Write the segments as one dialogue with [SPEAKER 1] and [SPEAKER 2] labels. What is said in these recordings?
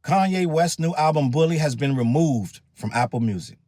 [SPEAKER 1] Kanye West's new album, Bully, has been removed from Apple Music.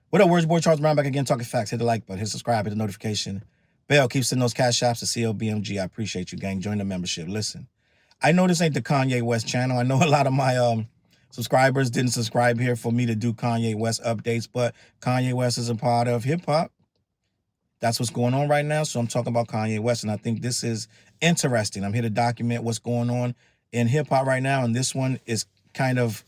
[SPEAKER 1] What up, words boy? Charles Brown back again, talking facts. Hit the like button, hit subscribe, hit the notification bell. Keep sending those Cashaps to CLBMG. I appreciate you, gang. Join the membership. Listen, I know this ain't the Kanye West channel. I know a lot of my subscribers didn't subscribe here for me to do Kanye West updates, but Kanye West is a part of hip-hop. That's what's going on right now, so I'm talking about Kanye West, and I think this is interesting. I'm here to document what's going on in hip-hop right now, and this one is kind of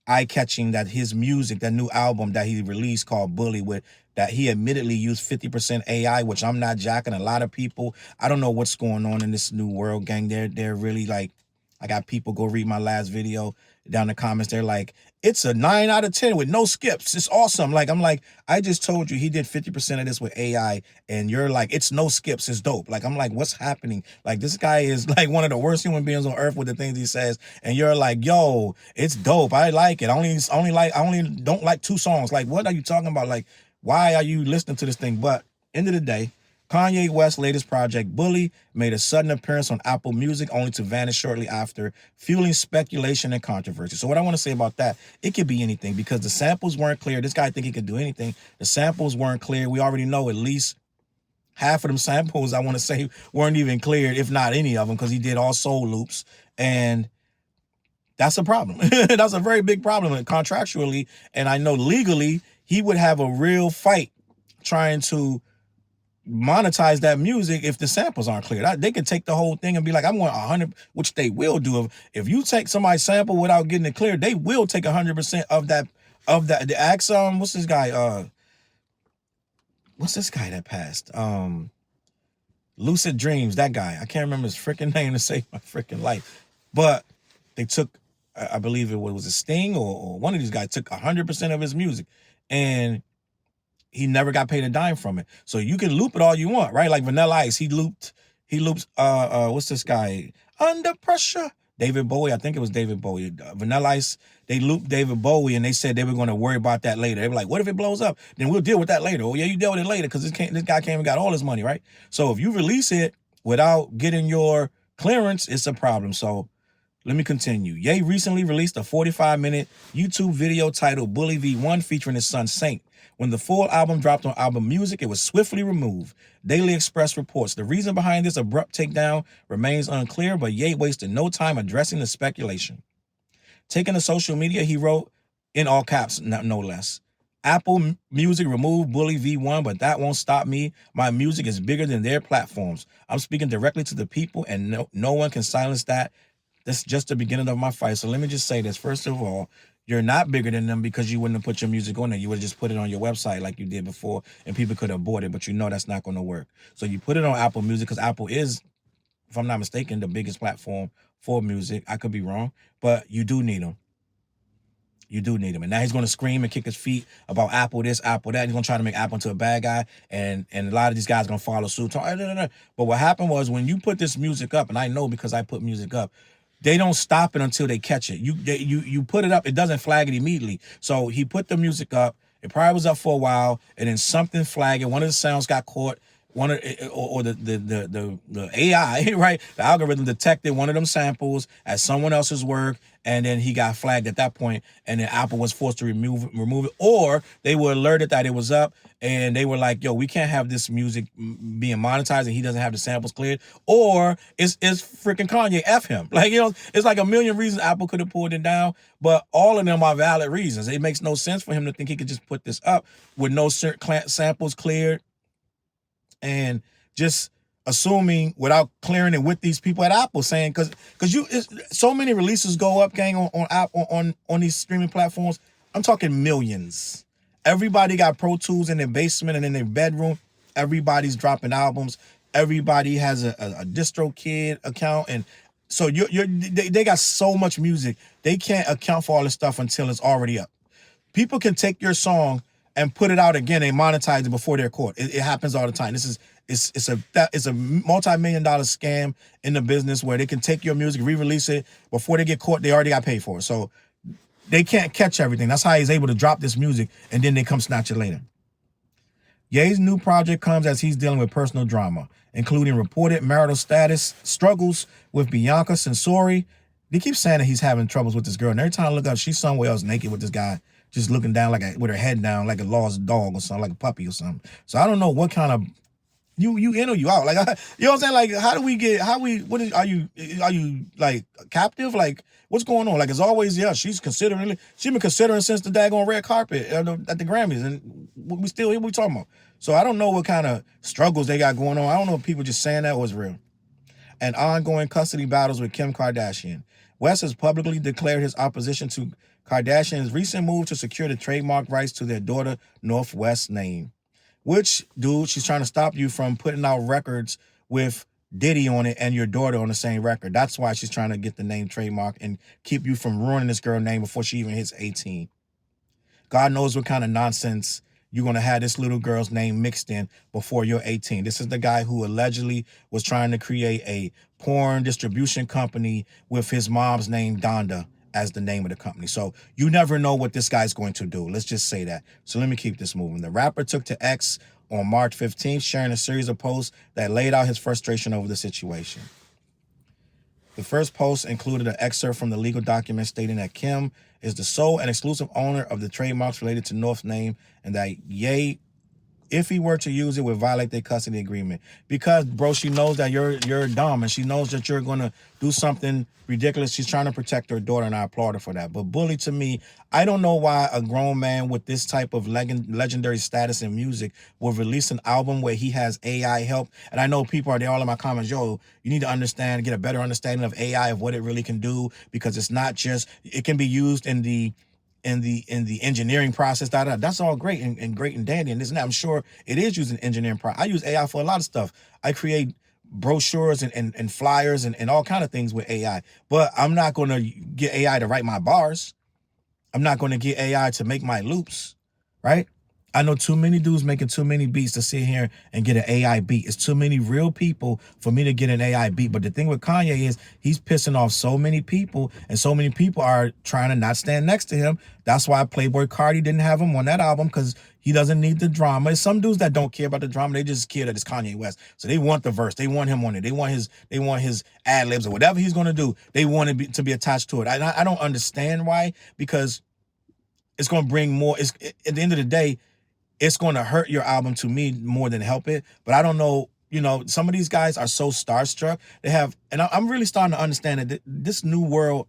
[SPEAKER 1] eye-catching, that his music, that new album that he released called Bully, with that he admittedly used 50% AI, which I'm not jacking. A lot of people, I don't know what's going on in this new world, gang. They're really like, I got people go read my last video down in the comments. They're like, it's a 9 out of 10 with no skips. It's awesome. Like, I'm like, I just told you he did 50% of this with AI, and you're like, it's no skips. It's dope. Like, I'm like, what's happening? Like, this guy is like one of the worst human beings on earth with the things he says, and you're like, yo, it's dope. I like it. I only don't like 2 songs. Like, what are you talking about? Like, why are you listening to this thing? But end of the day, Kanye West's latest project, Bully, made a sudden appearance on Apple Music, only to vanish shortly after, fueling speculation and controversy. So what I want to say about that, it could be anything, because the samples weren't clear. This guy think he could do anything. The samples weren't clear. We already know at least half of them samples, I want to say, weren't even cleared, if not any of them, because he did all soul loops. And that's a problem. That's a very big problem contractually. And I know legally, he would have a real fight trying to monetize that music if the samples aren't cleared. They could take the whole thing and be like, I want 100, which they will do. If you take somebody's sample without getting it cleared, they will take 100% of that. The Axon, what's this guy? What's this guy that passed? Lucid Dreams, that guy. I can't remember his freaking name to save my freaking life. But they took, I believe it was a Sting or one of these guys took 100% of his music, and he never got paid a dime from it. So you can loop it all you want, right? Like Vanilla Ice, he loops, what's this guy? Under Pressure. David Bowie, I think it was David Bowie. Vanilla Ice, they looped David Bowie, and they said they were going to worry about that later. They were like, what if it blows up? Then we'll deal with that later. Oh yeah, you deal with it later, because this guy came and got all his money, right? So if you release it without getting your clearance, it's a problem. So let me continue. Ye recently released a 45-minute YouTube video titled Bully V1 featuring his son Saint. When the full album dropped on Apple Music, it was swiftly removed. Daily Express reports the reason behind this abrupt takedown remains unclear, but Ye wasted no time addressing the speculation. Taking to social media, he wrote, in all caps, no less, Apple Music removed Bully V1, but that won't stop me. My music is bigger than their platforms. I'm speaking directly to the people, and no one can silence that. That's just the beginning of my fight. So let me just say this. First of all, you're not bigger than them because you wouldn't have put your music on there. You would have just put it on your website like you did before, and people could have bought it, but you know that's not going to work. So you put it on Apple Music because Apple is, if I'm not mistaken, the biggest platform for music. I could be wrong, but you do need them. You do need him. And now he's going to scream and kick his feet about Apple this, Apple that. He's going to try to make Apple into a bad guy, and a lot of these guys are going to follow suit. But what happened was, when you put this music up, and I know because I put music up, they don't stop it until they catch it. You put it up, it doesn't flag it immediately. So he put the music up. It probably was up for a while, and then something flagged it. One of the sounds got caught. The AI, right? The algorithm detected one of them samples as someone else's work, and then he got flagged at that point, and then Apple was forced to remove it, or they were alerted that it was up, and they were like, yo, we can't have this music being monetized, and he doesn't have the samples cleared, or it's freaking Kanye, F him. Like, you know, it's like a million reasons Apple could have pulled it down, but all of them are valid reasons. It makes no sense for him to think he could just put this up with no samples cleared, and just assuming without clearing it with these people at Apple, saying because so many releases go up, gang, on these streaming platforms. I'm talking millions. Everybody got Pro Tools in their basement and in their bedroom. Everybody's dropping albums. Everybody has a DistroKid account, and so they got so much music. They can't account for all this stuff until it's already up. People can take your song and put it out again and monetize it before they're caught. It happens all the time. It's a multi-million-dollar scam in the business where they can take your music, re-release it before they get caught. They already got paid for it, so they can't catch everything. That's how he's able to drop this music and then they come snatch it later. Ye's new project comes as he's dealing with personal drama. including reported marital status, struggles with Bianca Censori. They keep saying that he's having troubles with this girl, and every time I look up, she's somewhere else naked with this guy, just looking down with her head down like a lost dog or something, like a puppy or something. So I don't know what kind of you in or you out. Like, you know what I'm saying? Like, are you like captive? Like, what's going on? Like, it's always, yeah, she's been considering since the daggone red carpet at the Grammys, and we still here, we talking about. So I don't know what kind of struggles they got going on. I don't know if people just saying that was real. And ongoing custody battles with Kim Kardashian. West has publicly declared his opposition to Kardashian's recent move to secure the trademark rights to their daughter Northwest's name. Which, dude, she's trying to stop you from putting out records with Diddy on it and your daughter on the same record. That's why she's trying to get the name trademark and keep you from ruining this girl's name before she even hits 18. God knows what kind of nonsense you're going to have this little girl's name mixed in before you're 18. This is the guy who allegedly was trying to create a porn distribution company with his mom's name, Donda, as the name of the company. So you never know what this guy's going to do. Let's just say that. So let me keep this moving. The rapper took to X on March 15th, sharing a series of posts that laid out his frustration over the situation. The first post included an excerpt from the legal document stating that Kim is the sole and exclusive owner of the trademarks related to North's name, and that Ye, if he were to use it, would violate their custody agreement. Because, bro, she knows that you're dumb, and she knows that you're going to do something ridiculous. She's trying to protect her daughter, and I applaud her for that. But Bully, to me, I don't know why a grown man with this type of legendary status in music will release an album where he has AI help. And I know people are there all in my comments, yo, you need to understand, get a better understanding of AI, of what it really can do, because it's not just, it can be used in the engineering process, that's all great and great and dandy, and this and that. I'm sure it is using engineering I use AI for a lot of stuff. I create brochures and flyers and all kind of things with AI, but I'm not going to get AI to write my bars. I'm not going to get AI to make my loops, right? I know too many dudes making too many beats to sit here and get an AI beat. It's too many real people for me to get an AI beat. But the thing with Kanye is he's pissing off so many people, and so many people are trying to not stand next to him. That's why Playboy Carti didn't have him on that album, because he doesn't need the drama. It's some dudes that don't care about the drama. They just care that it's Kanye West. So they want the verse. They want him on it. They want his ad libs or whatever he's going to do. They want to be attached to it. I don't understand why, because it's going to bring more. At the end of the day, it's going to hurt your album, to me, more than help it. But I don't know, some of these guys are so starstruck. And I'm really starting to understand that this new world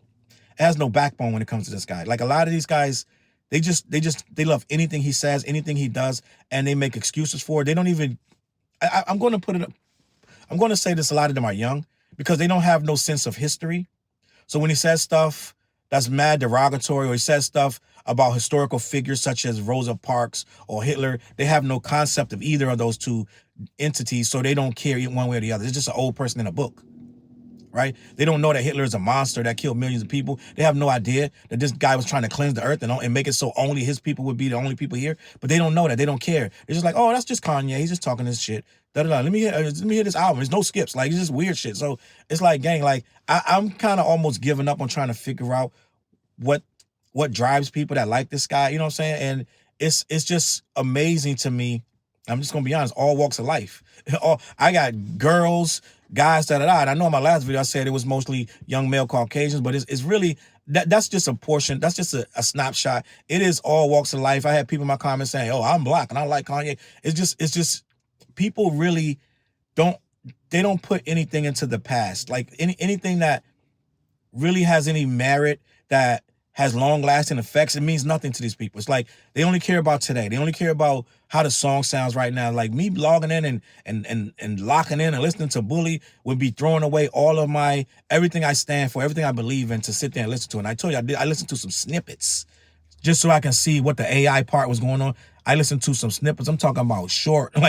[SPEAKER 1] has no backbone when it comes to this guy. Like, a lot of these guys, they love anything he says, anything he does, and they make excuses for it. They don't even, I'm going to say this, a lot of them are young, because they don't have no sense of history. So when he says stuff that's mad derogatory, or he says stuff about historical figures such as Rosa Parks or Hitler, they have no concept of either of those two entities, so they don't care one way or the other. It's just an old person in a book, right? They don't know that Hitler is a monster that killed millions of people. They have no idea that this guy was trying to cleanse the earth and make it so only his people would be the only people here. But they don't know that. They don't care. They're just like, oh, that's just Kanye. He's just talking this shit. Let me hear this album. There's no skips. Like, it's just weird shit. So it's like, gang, like, I'm kind of almost giving up on trying to figure out what drives people that like this guy, you know what I'm saying? And it's just amazing to me. I'm just gonna be honest, all walks of life. I got girls, guys, and I know in my last video I said it was mostly young male Caucasians, but it's really, that's just a portion, that's just a snapshot. It is all walks of life. I had people in my comments saying, oh, I'm black and I like Kanye. It's just people really don't put anything into the past. Like, anything that really has any merit, that has long-lasting effects, it means nothing to these people. It's like they only care about today. They only care about how the song sounds right now. Like, me logging in and locking in and listening to Bully would be throwing away all of everything I stand for, everything I believe in, to sit there and listen to. And I told you, I listened to some snippets just so I can see what the AI part was going on. I listened to some snippets. I'm talking about short of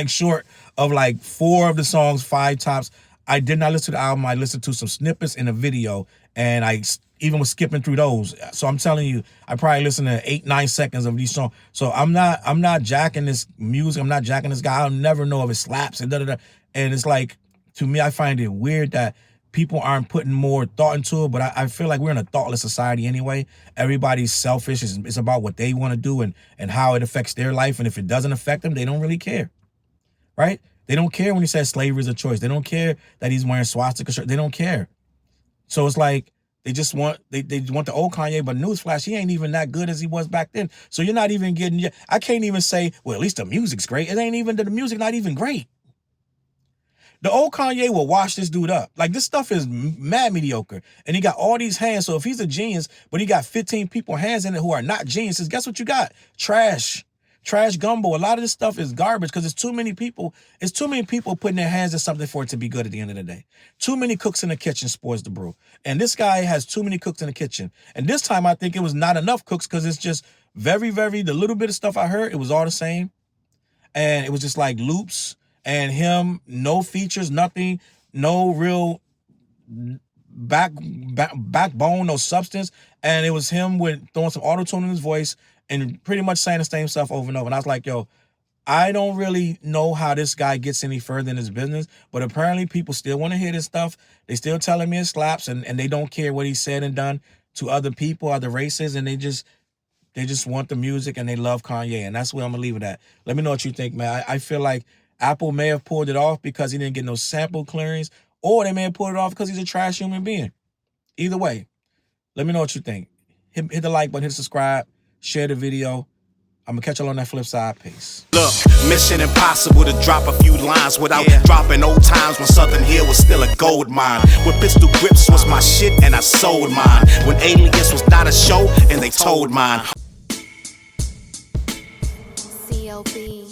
[SPEAKER 1] like 4 of the songs, 5 tops. I did not listen to the album. I listened to some snippets in a video, and I even was skipping through those. So I'm telling you, I probably listened to 8-9 seconds of these songs. So I'm not jacking this music. I'm not jacking this guy. I'll never know if it slaps and da-da-da. And it's like, to me, I find it weird that people aren't putting more thought into it, but I feel like we're in a thoughtless society anyway. Everybody's selfish. It's about what they want to do and how it affects their life. And if it doesn't affect them, they don't really care, right? They don't care when he says slavery is a choice. They don't care that he's wearing swastika shirt. They don't care. So it's like they just want they want the old Kanye, but newsflash, he ain't even that good as he was back then. So you're not even getting. I can't even say, well, at least the music's great. It ain't even the music not even great. The old Kanye will wash this dude up. Like, this stuff is mad mediocre. And he got all these hands. So if he's a genius, but he got 15 people hands in it who are not geniuses, guess what you got? Trash. Trash gumbo. A lot of this stuff is garbage because it's too many people. It's too many people putting their hands in something for it to be good at the end of the day. Too many cooks in the kitchen spoils the brew. And this guy has too many cooks in the kitchen. And this time I think it was not enough cooks because it's just very, the little bit of stuff I heard, it was all the same. And it was just like loops. And him, no features, nothing, no real backbone, no substance. And it was him with throwing some auto-tune in his voice and pretty much saying the same stuff over and over. And I was like, yo, I don't really know how this guy gets any further in his business, but apparently people still want to hear this stuff. They still telling me it slaps, and they don't care what he said and done to other people, other races, and they just want the music and they love Kanye. And that's where I'm going to leave it at. Let me know what you think, man. I feel like Apple may have pulled it off because he didn't get no sample clearance, or they may have pulled it off because he's a trash human being. Either way, let me know what you think. Hit the like button, hit subscribe, share the video. I'm going to catch y'all on that flip side. Peace.
[SPEAKER 2] Look, mission impossible to drop a few lines without dropping old times when Southern Hill was still a gold mine. When pistol grips was my shit and I sold mine. When Alias was not a show and they told mine.
[SPEAKER 3] CLB.